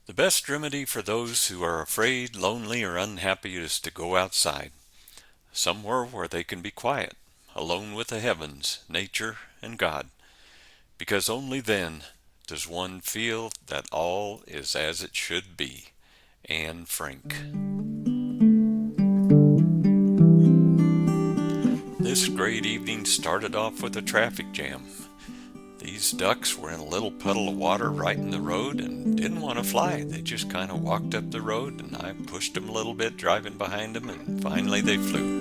The best remedy for those who are afraid, lonely, or unhappy is to go outside, somewhere where they can be quiet, alone with the heavens, nature, and God, because only then does one feel that all is as it should be. Anne Frank. This great evening started off with a traffic jam. These ducks were in a little puddle of water right in the road and didn't want to fly. They just kind of walked up the road, and I pushed them a little bit, driving behind them, and finally they flew.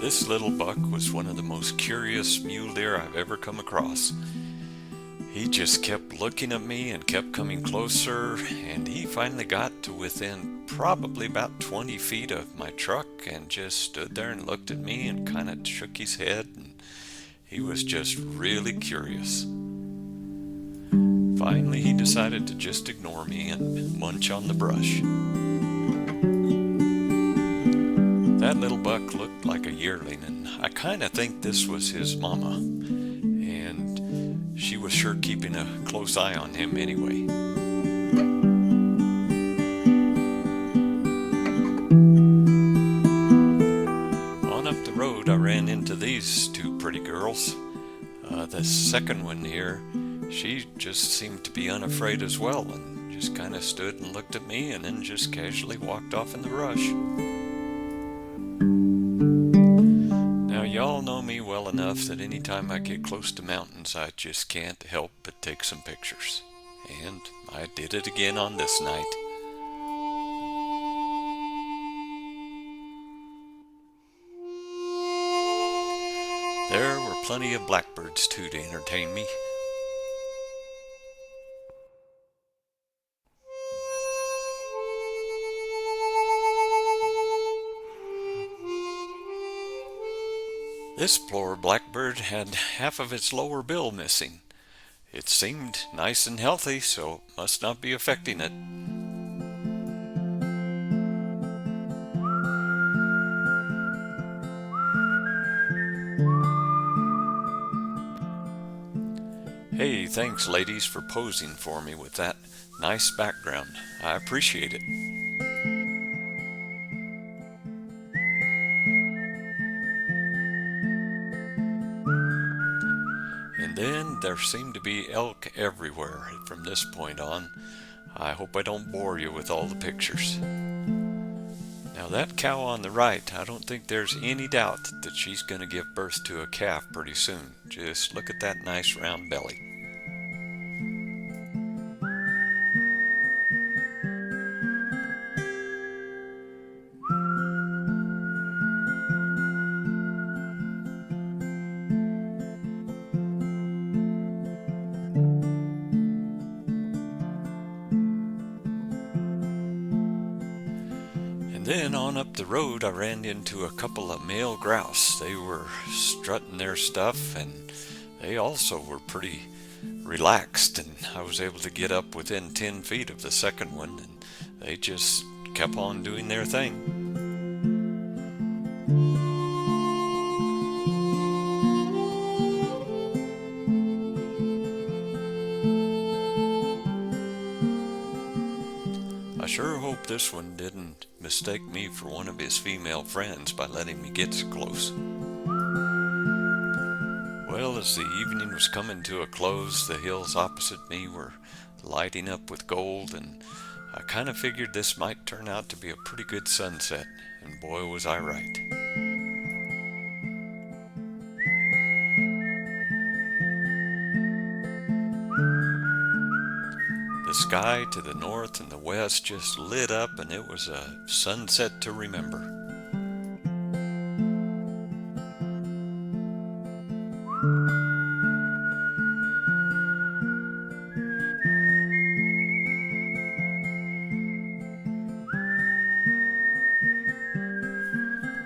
This little buck was one of the most curious mule deer I've ever come across. He just kept looking at me and kept coming closer, and he finally got to within probably about 20 feet of my truck and just stood there and looked at me and kind of shook his head, and he was just really curious. Finally, he decided to just ignore me and munch on the brush. That little buck looked like a yearling, and I kind of think this was his mama, and she was sure keeping a close eye on him anyway. On up the road, I ran into these two pretty girls. The second one here, she just seemed to be unafraid as well, and just kind of stood and looked at me and then just casually walked off in the brush. Now, y'all know me well enough that anytime I get close to mountains, I just can't help but take some pictures. And I did it again on this night. There were plenty of blackbirds too to entertain me. This poor blackbird had half of its lower bill missing. It seemed nice and healthy, so it must not be affecting it. Hey, thanks ladies for posing for me with that nice background. I appreciate it. And then there seemed to be elk everywhere from this point on. I hope I don't bore you with all the pictures. Now that cow on the right, I don't think there's any doubt that she's going to give birth to a calf pretty soon. Just look at that nice round belly. And then on up the road I ran into a couple of male grouse. They were strutting their stuff, and they also were pretty relaxed, and I was able to get up within 10 feet of the second one, and they just kept on doing their thing. I sure hope this one didn't mistake me for one of his female friends by letting me get so close. Well, as the evening was coming to a close, the hills opposite me were lighting up with gold, and I kind of figured this might turn out to be a pretty good sunset, and boy was I right. The sky to the north and the west just lit up, and it was a sunset to remember.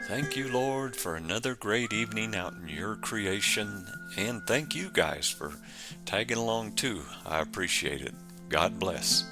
Thank you, Lord, for another great evening out in your creation, and thank you guys for tagging along too. I appreciate it. God bless.